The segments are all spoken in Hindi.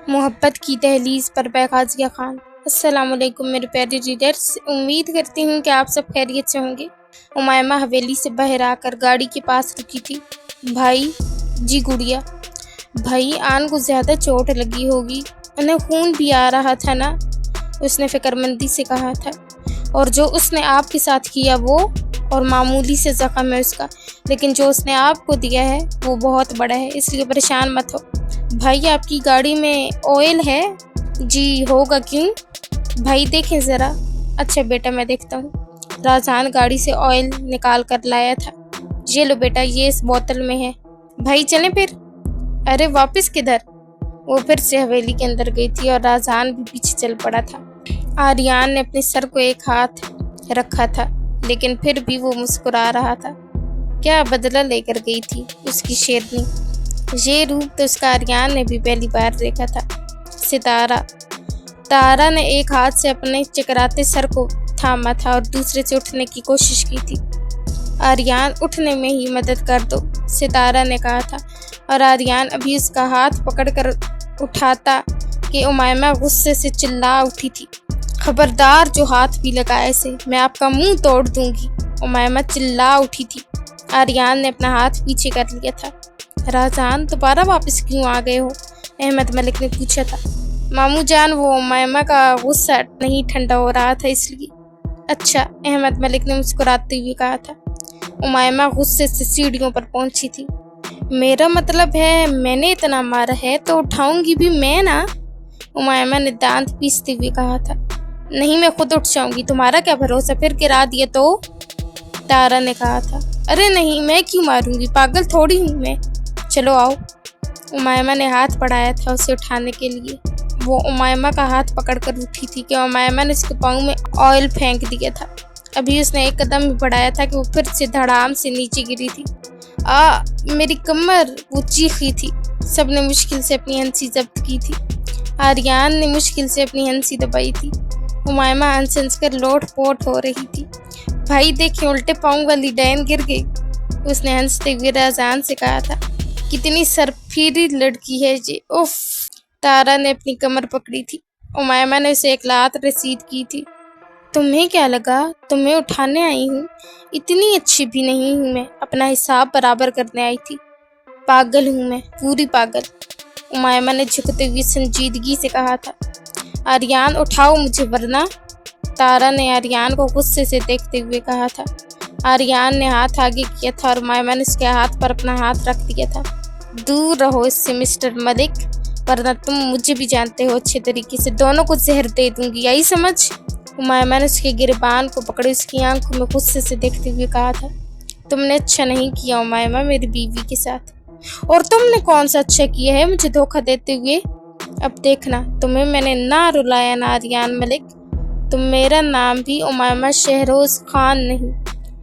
मोहब्बत की दहलीज पर बेगाजिया खान। अस्सलाम वालेकुम मेरे प्यारे रीडर्स, उम्मीद करती हूँ कि आप सब खैरियत से होंगे। उमायमा हवेली से बाहर आकर गाड़ी के पास रुकी थी। भाई जी गुड़िया, भाई आन को ज़्यादा चोट लगी होगी, उन्हें खून भी आ रहा था ना, उसने फिक्रमंदी से कहा था। और जो उसने आपके साथ किया वो और मामूली से ज़ख्म है उसका, लेकिन जो उसने आपको दिया है वो बहुत बड़ा है, इसलिए परेशान मत हो। भाई आपकी गाड़ी में ऑयल है? जी होगा, क्यों? भाई देखें ज़रा। अच्छा बेटा मैं देखता हूँ। राजहान गाड़ी से ऑयल निकाल कर लाया था। ये लो बेटा, ये इस बोतल में है। भाई चलें फिर? अरे वापस किधर? वो फिर से हवेली के अंदर गई थी और राजहान भी पीछे चल पड़ा था। आर्यान ने अपने सर को एक हाथ रखा था, लेकिन फिर भी वो मुस्कुरा रहा था। क्या बदला लेकर गई थी उसकी शेरनी। ये रूप तो उसका आर्यान ने भी पहली बार देखा था। सितारा तारा ने एक हाथ से अपने चकराते सर को थामा था और दूसरे से उठने की कोशिश की थी। आर्यान उठने में ही मदद कर दो, सितारा ने कहा था, और आर्यान अभी उसका हाथ पकड़कर उठाता कि उमायमा गुस्से से चिल्ला उठी थी। खबरदार, जो हाथ भी लगाए इसे मैं आपका मुंह तोड़ दूंगी, उमायमा चिल्ला उठी थी। आर्यान ने अपना हाथ पीछे कर लिया था। राजहान दोबारा वापस क्यों आ गए हो? अहमद मलिक ने पूछा था। मामू जान, वो उमायमा का गुस्सा नहीं ठंडा हो रहा था इसलिए। अच्छा, अहमद मलिक ने मुस्कुराते हुए कहा था। उमायमा गुस्से से सीढ़ियों पर पहुंची थी। मेरा मतलब है, मैंने इतना मारा है तो उठाऊंगी भी मैं ना, उमायमा ने दांत पीसते हुए कहा था। नहीं, मैं खुद उठ जाऊंगी, तुम्हारा क्या भरोसा, फिर गिरा दिया तो, तारा ने कहा था। अरे नहीं, मैं क्यों मारूंगी, पागल थोड़ी हूँ मैं। चलो आओ। उमायमा ने हाथ बढ़ाया था उसे उठाने के लिए। वो उमायमा का हाथ पकड़कर उठी थी कि उमायमा ने उसके पाँव में ऑयल फेंक दिया था। अभी उसने एक कदम भी बढ़ाया था कि वो फिर से धड़ाम से नीचे गिरी थी। मेरी कमर, वो चीखी थी। सबने मुश्किल से अपनी हंसी जब्त की थी। आर्यान ने मुश्किल से अपनी हंसी दबाई थी। उमायमा हंस हंस कर लोट पोट हो रही थी। भाई देखे, उल्टे पाँव वाली डैन गिर गई, उसने हंसते हुए राजहान से कहा था। कितनी सरफिरी लड़की है ये, उफ। तारा ने अपनी कमर पकड़ी थी। उमायमा ने उसे एक लात रसीद की थी। तुम्हें क्या लगा, तुम्हें उठाने आई हूँ? इतनी अच्छी भी नहीं हूँ मैं, अपना हिसाब बराबर करने आई थी। पागल हूँ मैं, पूरी पागल, उमायमा ने झुकते हुए संजीदगी से कहा था। आर्यान उठाओ मुझे वरना, तारा ने आर्यान को गुस्से से देखते हुए कहा था। आर्यान ने हाथ आगे किया था और उमायमा ने उसके हाथ पर अपना हाथ रख दिया था। दूर रहो इससे मिस्टर मलिक, वरना तुम मुझे भी जानते हो अच्छे तरीके से, दोनों को जहर दे दूंगी, यही समझ। उमायमा ने उसके गिरबान को पकड़े उसकी आंखों में गुस्से से देखते हुए कहा था। तुमने अच्छा नहीं किया उमायमा मेरी बीवी के साथ। और तुमने कौन सा अच्छा किया है मुझे धोखा देते हुए? अब देखना, तुम्हें मैंने ना रुलाया ना आर्यान मलिक। तुम मेरा नाम भी उमायमा शहरोज खान नहीं,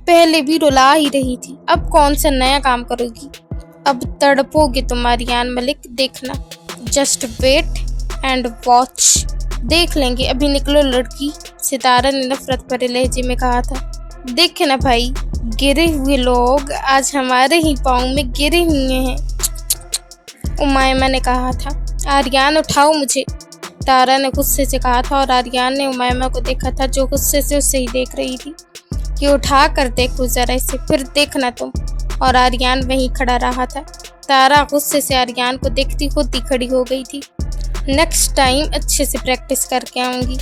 पहले भी रुला ही रही थी, अब कौन सा नया काम करोगी? अब तड़पोगे तुम आर्यान मलिक, देखना। जस्ट वेट एंड वॉच, देख लेंगे, अभी निकलो लड़की, सितारा ने नफरत भरे लहजे में कहा था। देखे ना भाई, गिरे हुए लोग आज हमारे ही पाँव में गिरे हुए हैं, उमायमा ने कहा था। आर्यान उठाओ मुझे, तारा ने गुस्से से कहा था, और आर्यान ने उमायमा को देखा था जो गुस्से से उसे ही देख रही थी कि उठा कर देखो जरा इसे, फिर देखना तुम। और आर्यान वहीं खड़ा रहा था। तारा गुस्से से आर्यान को देखती खुद ही खड़ी हो गई थी। नेक्स्ट टाइम अच्छे से प्रैक्टिस करके आऊँगी,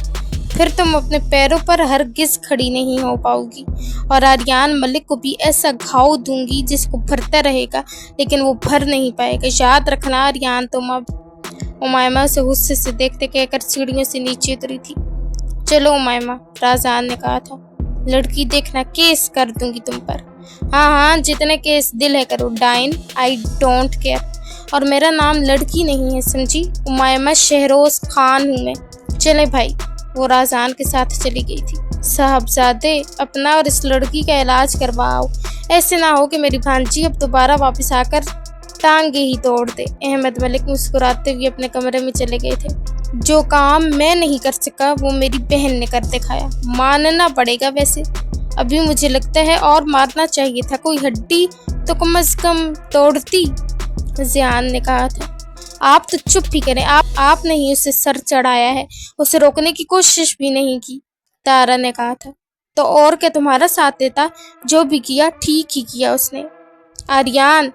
फिर तुम अपने पैरों पर हरगिज खड़ी नहीं हो पाओगी, और आर्यान मलिक को भी ऐसा घाव दूंगी जिसको भरता रहेगा लेकिन वो भर नहीं पाएगा, याद रखना आर्यान तुम। अब उमायमा उसे गुस्से से देखते कहकर सीढ़ियों से नीचे उतरी थी। चलो उमायमा, राजहान ने कहा था। लड़की देखना, केस कर दूंगी तुम पर। हाँ, जितने केस दिल है करो डाइन, आई डोंट केयर। और मेरा नाम लड़की नहीं है समझी, उमायमा शहरोज खान हूँ मैं। चले भाई। वो राजहान के साथ चली गई थी। साहबजादे, अपना और इस लड़की का इलाज करवाओ, ऐसे ना हो कि मेरी भांजी अब दोबारा वापस आकर टांगे ही तोड़ दे। अहमद मलिक मुस्कुराते हुए अपने कमरे में चले गए थे। जो काम मैं नहीं कर सका वो मेरी बहन ने कर दिखाया, मानना पड़ेगा। वैसे अभी मुझे लगता है और मारना चाहिए था, कोई हड्डी तो कम से कम तोड़ती, जियान ने कहा था। आप तो चुप ही करें। आपने ही उसे सर चढ़ाया है, उसे रोकने की कोशिश भी नहीं की, तारा ने कहा था। तो और क्या तुम्हारा साथ देता? जो भी किया ठीक ही किया उसने। आर्यन,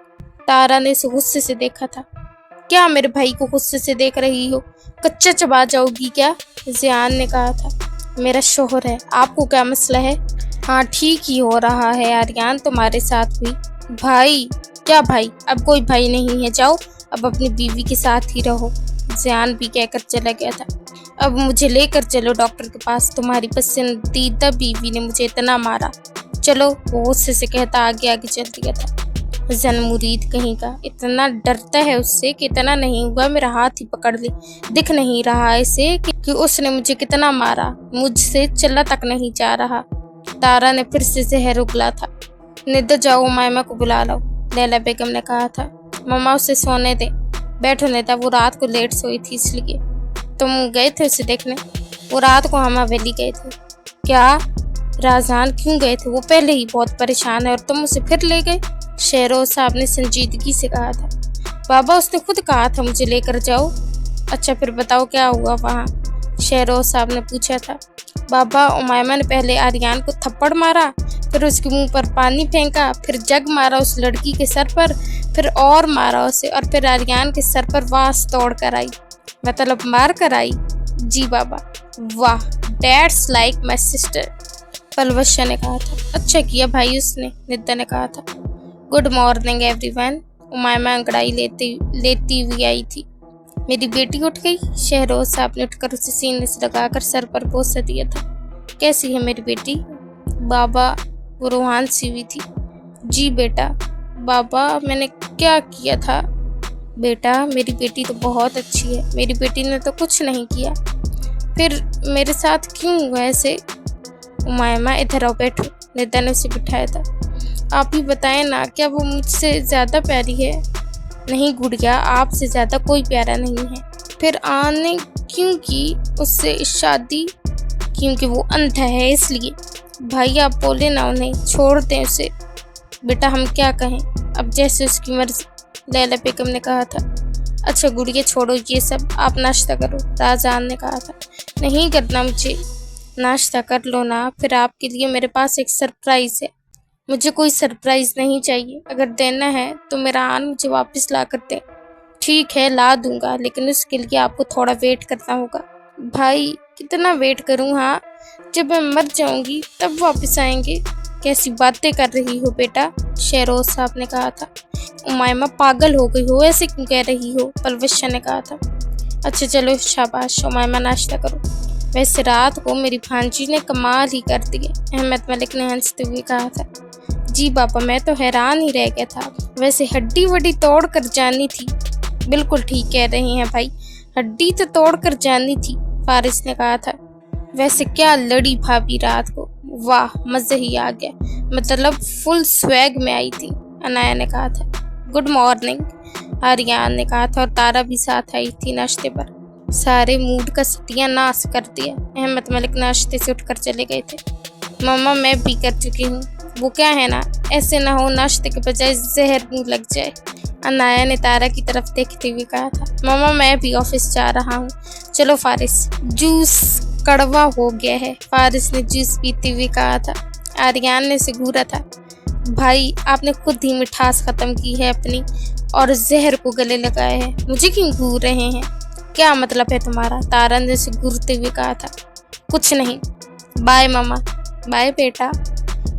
तारा ने उसे गुस्से से देखा था। क्या मेरे भाई को गुस्से से देख रही हो? कच्चा चबा जाओगी क्या? जियान ने कहा था। मेरा शोहर है, आपको क्या मसला है? हाँ ठीक ही हो रहा है आर्यन, तुम्हारे साथ भी। भाई? क्या भाई? अब कोई भाई नहीं है, जाओ अब अपनी बीवी के साथ ही रहो, जियान भी कहकर चला गया था। अब मुझे लेकर चलो डॉक्टर के पास, तुम्हारी पसंदीदा बीवी ने मुझे इतना मारा। चलो, वो गुस्से से कहता आगे आगे चल दिया था। जन मुरीद कहीं का, इतना डरता है उससे कि इतना नहीं हुआ मेरा हाथ ही पकड़ ले। दिख नहीं रहा इसे कि उसने मुझे कितना मारा, मुझसे चला तक नहीं जा रहा। तारा ने फिर से जहर उगला था। निद्र जाओ, मायमा को बुला लो, लैला बेगम ने कहा था। मम्मा उसे सोने दे। बैठो नेता, वो रात को लेट सोई थी इसलिए। तुम गए थे उसे देखने? वो रात को हम हवेली गए थे। क्या? राजान क्यों गए थे? वो पहले ही बहुत परेशान है और तुम उसे फिर ले गए? शेरोज साहब ने संजीदगी से कहा था। बाबा, उसने खुद कहा था मुझे लेकर जाओ। अच्छा फिर बताओ क्या हुआ वहाँ? शेरोज साहब ने पूछा था। बाबा, उमायमा ने पहले आर्यन को थप्पड़ मारा, फिर उसके मुंह पर पानी फेंका, फिर जग मारा उस लड़की के सर पर, फिर और मारा उसे, और फिर आर्यन के सर पर वास तोड़ कर आई। मतलब मार कर आई? जी बाबा। वाह, that's like my sister, Palwasha ने कहा था। अच्छा किया भाई उसने, निद्दा ने कहा था। गुड मॉर्निंग एवरीवन, उमायमा अंगड़ाई लेती हुई आई थी। मेरी बेटी उठ गई? शहरोज साहब ने उठकर उसे सीने से लगाकर सर पर बोसा दिया था। कैसी है मेरी बेटी? बाबा, वो रूहान सी हुई थी। जी बेटा। बाबा, मैंने क्या किया था? बेटा, मेरी बेटी तो बहुत अच्छी है, मेरी बेटी ने तो कुछ नहीं किया, फिर मेरे साथ क्यों हुआ ऐसे? उमायमा, इधर आओ, बैठो, निदा ने उसे बिठाया था। आप ही बताएं ना, क्या वो मुझसे ज़्यादा प्यारी है? नहीं गुड़िया, आपसे ज़्यादा कोई प्यारा नहीं है। फिर आने क्यों की उससे शादी? क्योंकि वो अंधा है इसलिए। भाई आप बोले ना उन्हें, छोड़ दें उसे। बेटा हम क्या कहें, अब जैसे उसकी मर्जी, लैला बेगम ने कहा था। अच्छा गुड़िया छोड़ो ये सब, आप नाश्ता करो, राजान ने कहा था। नहीं करना मुझे। नाश्ता कर लो ना, फिर आपके लिए मेरे पास एक सरप्राइज़ है। मुझे कोई सरप्राइज़ नहीं चाहिए, अगर देना है तो मेरा आन मुझे वापस ला कर दे। ठीक है ला दूंगा, लेकिन उसके लिए आपको थोड़ा वेट करना होगा। भाई कितना वेट करूं? हाँ, जब मैं मर जाऊंगी तब वापस आएंगे। कैसी बातें कर रही हो बेटा, शेरोज साहब ने कहा था। उमायमा पागल हो गई हो, ऐसे क्यों कह रही हो, पलवशा ने कहा था। अच्छा चलो शाबाश, उमायमा नाश्ता करो। वैसे रात को मेरी भांजी ने कमाल ही कर दिया, अहमद मलिक ने हंसते हुए कहा था। जी पापा, मैं तो हैरान ही रह गया था। वैसे हड्डी वड्डी तोड़ कर जानी थी। बिल्कुल ठीक कह रही हैं भाई, हड्डी तो तोड़ कर जानी थी, फारिस ने कहा था। वैसे क्या लड़ी भाभी रात को, वाह मज़े ही आ गया, मतलब फुल स्वैग में आई थी, अनाया ने कहा था। गुड मॉर्निंग, आर्यन ने कहा था, और तारा भी साथ आई थी नाश्ते पर। सारे मूड का सत्यानाश कर दिया। अहमद मलिक नाश्ते से उठकर चले गए थे। मम्मा मैं भी कर चुकी हूँ। वो क्या है ना, ऐसे ना हो नाश्ते के बजाय जहर मुँह लग जाए, अनाया ने तारा की तरफ देखते हुए कहा था। मम्मा मैं भी ऑफिस जा रहा हूँ। चलो फारिस, जूस कड़वा हो गया है, फारिस ने जूस पीते हुए कहा था। आर्यन ने उसे घूरा था। भाई आपने खुद ही मिठास खत्म की है अपनी, और जहर को गले लगाया है, मुझे क्यों घूर रहे हैं? क्या मतलब है तुम्हारा? तारा ने उसे घूरते हुए कहा था। कुछ नहीं, बाय मम्मा। बाय बेटा।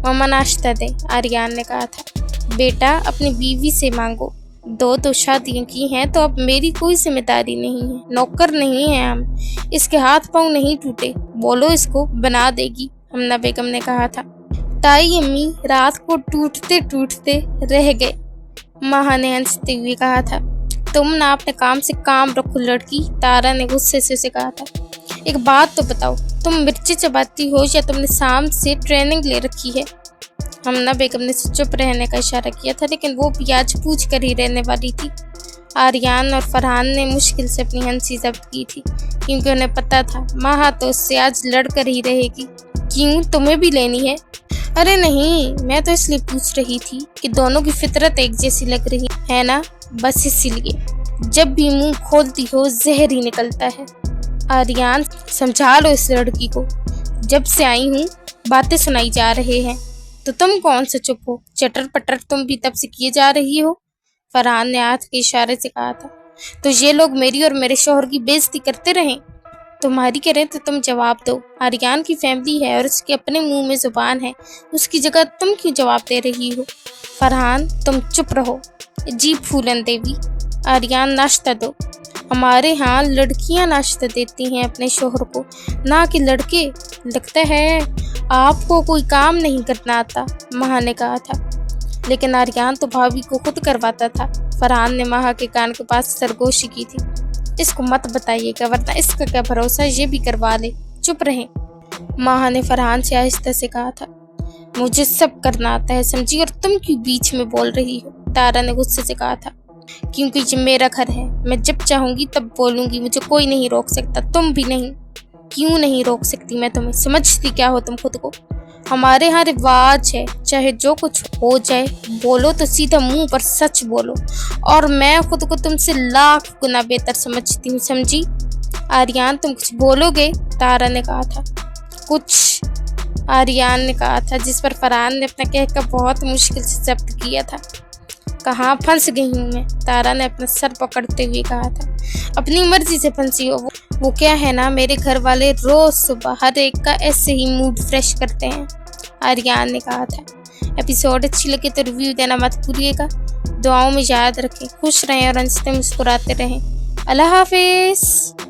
मम्मा नाश्ता दे, आर्यन ने कहा था। बेटा अपनी बीवी से मांगो, दो शादियाँ की हैं तो अब मेरी कोई जिम्मेदारी नहीं है, नौकर नहीं है हम, इसके हाथ पाँव नहीं टूटे, बोलो इसको बना देगी, हमना बेगम ने कहा था। ताई अम्मी रात को टूटते टूटते रह गए, माँ ने हंसते हुए कहा था। तुम ना अपने काम से काम रखो लड़की, तारा ने गुस्से से उसे कहा था। एक बात तो बताओ, तुम मिर्ची चबाती हो या तुमने शाम से ट्रेनिंग ले रखी है? हमना बेगम ने चुप रहने का इशारा किया था, लेकिन वो भी आज पूछ कर ही रहने वाली थी। आर्यन और फरहान ने मुश्किल से अपनी हंसी जब्त की थी, क्योंकि उन्हें पता था माँ तो उससे आज लड़कर ही रहेगी। क्यों, तुम्हें भी लेनी है? अरे नहीं, मैं तो इसलिए पूछ रही थी कि दोनों की फितरत एक जैसी लग रही है ना, बस इसीलिए। जब भी मुंह खोलती हो जहर ही निकलता है। आर्यन समझा लो इस लड़की को, जब से आई हूँ बातें सुनाई जा रहे हैं तो तुम कौन सा चुप हो, चटर पटर तुम भी तब से किए जा रही हो। फरहान ने हाथ के इशारे से कहा था। तो ये लोग मेरी और मेरे शौहर की बेइज्जती करते रहें? तुम्हारी करें तो तुम जवाब दो। आर्यन की फैमिली है और उसके अपने मुंह में जुबान है, उसकी जगह तुम क्यों जवाब दे रही हो? फरहान तुम चुप रहो। जी फूलन देवी, आर्यन नाश्ता दो। हमारे यहाँ लड़कियां नाश्ता देती हैं अपने शौहर को, ना कि लड़के। लगता है आपको कोई काम नहीं करना आता, माँ ने कहा था। लेकिन आर्यन तो भाभी को खुद करवाता था। फरहान ने माँ के कान के पास सरगोशी की थी। इसको मत बताइएगा वरना इसका क्या भरोसा, ये भी करवा ले। चुप रहे, माँ ने फरहान से आहिस्ता से कहा था। मुझे सब करना आता है समझी, और तुम क्यों बीच में बोल रही हो? तारा ने गुस्से से कहा था। क्योंकि ये मेरा घर है, मैं जब चाहूंगी तब बोलूंगी, मुझे कोई नहीं रोक सकता, तुम भी नहीं। क्यों नहीं रोक सकती मैं तुम्हें? समझती क्या हो तुम खुद को? हमारे यहाँ रिवाज है, चाहे जो कुछ हो जाए बोलो तो सीधा मुंह पर सच बोलो, और मैं खुद को तुमसे लाख गुना बेहतर समझती हूँ समझी। आर्यन तुम कुछ बोलोगे? तारा ने कहा था। कुछ, आर्यन ने कहा था, जिस पर फरहान ने अपना कहकर बहुत मुश्किल से जब्त किया था। कहाँ फंस गई हूँ मैं? तारा ने अपना सर पकड़ते हुए कहा था। अपनी मर्जी से फंसी हो। वो क्या है ना, मेरे घर वाले रोज सुबह हर एक का ऐसे ही मूड फ्रेश करते हैं, आर्यन ने कहा था। एपिसोड अच्छी लगे तो रिव्यू देना मत भूलिएगा। दुआओं में याद रखें, खुश रहें और हंसते मुस्कुराते रहें। अल्लाह हाफिज।